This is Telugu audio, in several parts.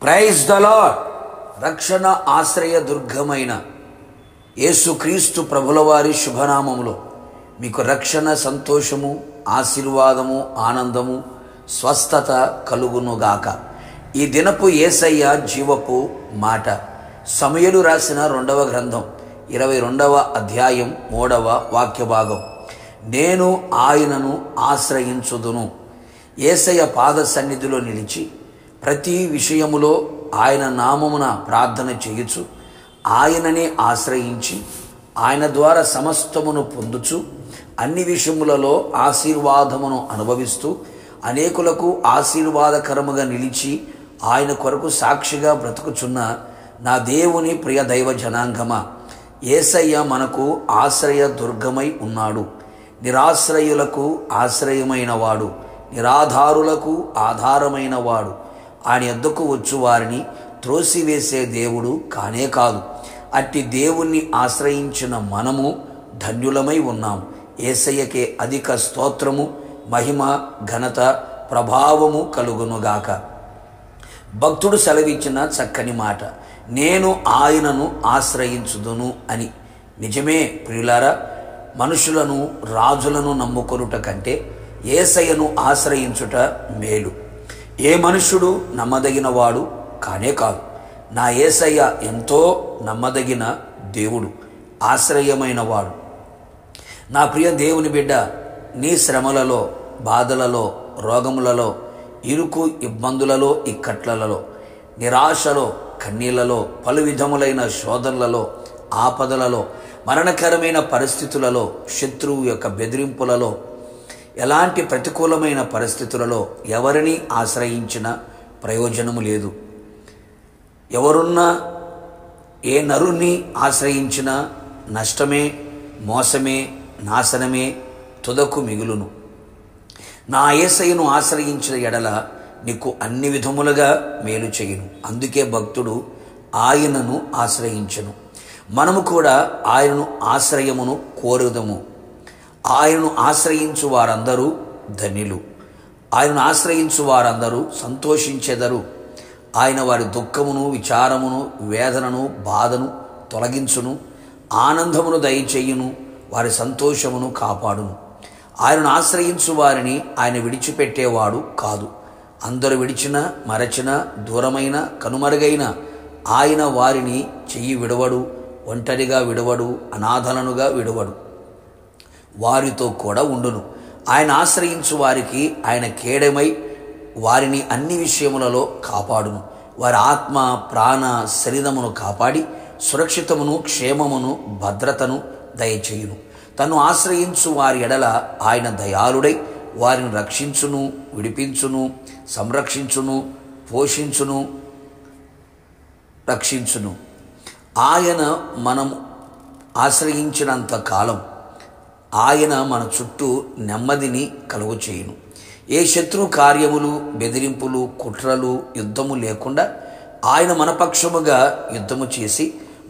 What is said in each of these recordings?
Praise the lord. రక్షణ ఆశ్రయ దుర్గమైన యేసుక్రీస్తు ప్రభుల వారి శుభనామములో మీకు రక్షణ, సంతోషము, ఆశీర్వాదము, ఆనందము, స్వస్థత కలుగునుగాక. ఈ దినపు యేసయ్య జీవపు మాట. సమూయేలు రాసిన 2వ గ్రంథం 22వ అధ్యాయం 3వ వాక్య భాగం. నేను ఆయనను ఆశ్రయించుదును. యేసయ్య పాద సన్నిధిలో నిలిచి ప్రతి విషయములో ఆయన నామమున ప్రార్థన చేయుచు, ఆయననే ఆశ్రయించి ఆయన ద్వారా సమస్తమును పొందుచు, అన్ని విషయములలో ఆశీర్వాదమును అనుభవిస్తూ అనేకులకు ఆశీర్వాదకరముగా నిలిచి ఆయన కొరకు సాక్షిగా బ్రతుకుచున్న నా దేవుని ప్రియ దైవ జనాంగమా, యేసయ్య మనకు ఆశ్రయ దుర్గమై ఉన్నాడు. నిరాశ్రయులకు ఆశ్రయమైన వాడు, నిరాధారులకు ఆధారమైన వాడు. ఆయన యొద్దకు వచ్చు వారిని త్రోసివేసే దేవుడు కానే కాదు. అట్టి దేవుణ్ణి ఆశ్రయించిన మనము ధన్యులమై ఉన్నాము. యేసయ్యకే అధిక స్తోత్రము, మహిమ, ఘనత, ప్రభావము కలుగునుగాక. భక్తుడు సెలవిచ్చిన చక్కని మాట, నేను ఆయనను ఆశ్రయించుదును అని. నిజమే ప్రియులారా, మనుషులను, రాజులను నమ్ముకొనుట కంటే యేసయ్యను ఆశ్రయించుట మేలు. ఏ మనుషుడు నమ్మదగిన వాడు కానే కాదు. నా యేసయ్య ఎంతో నమ్మదగిన దేవుడు, ఆశ్రయమైన వాడు. నా ప్రియ దేవుని బిడ్డ, నీ శ్రమలలో, బాధలలో, రోగములలో, ఇరుకు ఇబ్బందులలో, ఇక్కట్లలో, నిరాశలో, కన్నీళ్లలో, పలు విధములైన శోధనలలో, ఆపదలలో, మరణకరమైన పరిస్థితులలో, శత్రువు యొక్క బెదిరింపులలో, ఎలాంటి ప్రతికూలమైన పరిస్థితులలో ఎవరిని ఆశ్రయించినా ప్రయోజనము లేదు. ఎవరున్నా, ఏ నరుణ్ణి ఆశ్రయించినా నష్టమే, మోసమే, నాశనమే తుదకు మిగులును. నా యేసయ్యను ఆశ్రయించిన ఎడల నీకు అన్ని విధములుగా మేలు చేయును. అందుకే భక్తుడు ఆయనను ఆశ్రయించెను. మనము కూడా ఆయనను ఆశ్రయమును కోరుదము. ఆయనను ఆశ్రయించు వారందరూ ధన్యులు. ఆయనను ఆశ్రయించు వారందరూ సంతోషించెదరు. ఆయన వారి దుఃఖమును, విచారమును, వేదనను, బాధను తొలగించును, ఆనందమును దయచేయును, వారి సంతోషమును కాపాడును. ఆయనను ఆశ్రయించు వారిని ఆయన విడిచిపెట్టేవాడు కాదు. అందరూ విడిచినా, మరచినా, దూరమైన, కనుమరుగైన ఆయన వారిని చెయ్యి విడవడు, ఒంటరిగా విడవడు, అనాథలనుగా విడవడు, వారితో కూడా ఉండును. ఆయన ఆశ్రయించు వారికి ఆయన కేడమై వారిని అన్ని విషయములలో కాపాడును. వారి ఆత్మ, ప్రాణ, శరీరమును కాపాడి సురక్షితమును, క్షేమమును, భద్రతను దయచేయును. తను ఆశ్రయించు వారి ఎడల ఆయన దయాళుడై వారిని రక్షించును, విడిపించును, సంరక్షించును, పోషించును, రక్షించును. ఆయన మనం ఆశ్రయించినంత కాలం ఆయన మన చుట్టూ నెమ్మదిని కలుగు చేయును. ఏ శత్రు కార్యములు, బెదిరింపులు, కుట్రలు, యుద్ధము లేకుండా ఆయన మన పక్షముగా యుద్ధము చేసి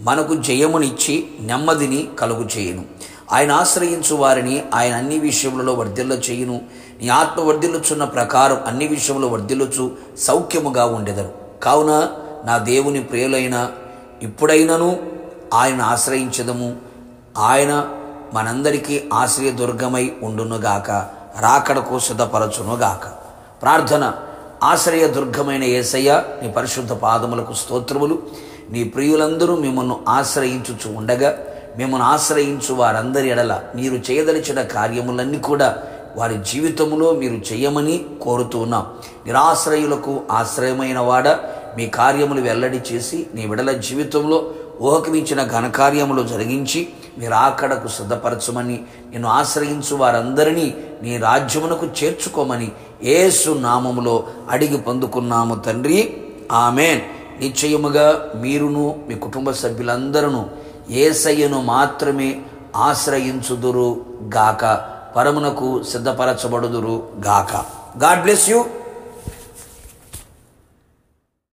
మనకు జయమునిచ్చి నెమ్మదిని కలుగు చేయును. ఆయన ఆశ్రయించు వారిని ఆయన అన్ని విషయములలో వర్ధిల్ల చేయును. నీ ఆత్మ వర్ధిల్లుచున్న ప్రకారం అన్ని విషయంలో వర్ధిల్లుచు సౌఖ్యముగా ఉండెదరు. కావున నా దేవుని ప్రియులైన ఇప్పుడైనను ఆయన ఆశ్రయించదము. ఆయన మనందరికీ ఆశ్రయ దుర్గమై ఉండునుగాక, రాకడకు సిద్ధపరచునుగాక. ప్రార్థన. ఆశ్రయ దుర్గమైన యేసయ్య, నీ పరిశుద్ధ పాదములకు స్తోత్రములు. నీ ప్రియులందరూ మిమ్మల్ని ఆశ్రయించుచు ఉండగా, మిమ్మల్ని ఆశ్రయించు వారందరి ఎడల మీరు చేయదలిచిన కార్యములన్నీ కూడా వారి జీవితంలో మీరు చేయమని కోరుతూ ఉన్నాం. నిరాశ్రయులకు ఆశ్రయమైన వాడ, మీ కార్యములు వెల్లడి చేసి నీ విడల జీవితంలో ఊహకు మించిన ఘనకార్యములు జరిగించి మీరు ఆకడకు సిద్ధపరచమని, నిన్ను ఆశ్రయించు వారందరినీ నీ రాజ్యమునకు చేర్చుకోమని యేసు నామములో అడిగి పొందుకున్నాము తండ్రి, ఆమేన్. నిశ్చయముగా మీరును మీ కుటుంబ సభ్యులందరూ యేసయ్యను మాత్రమే ఆశ్రయించుదురు గాక, పరమునకు సిద్ధపరచబడుదురు గాక. God bless you.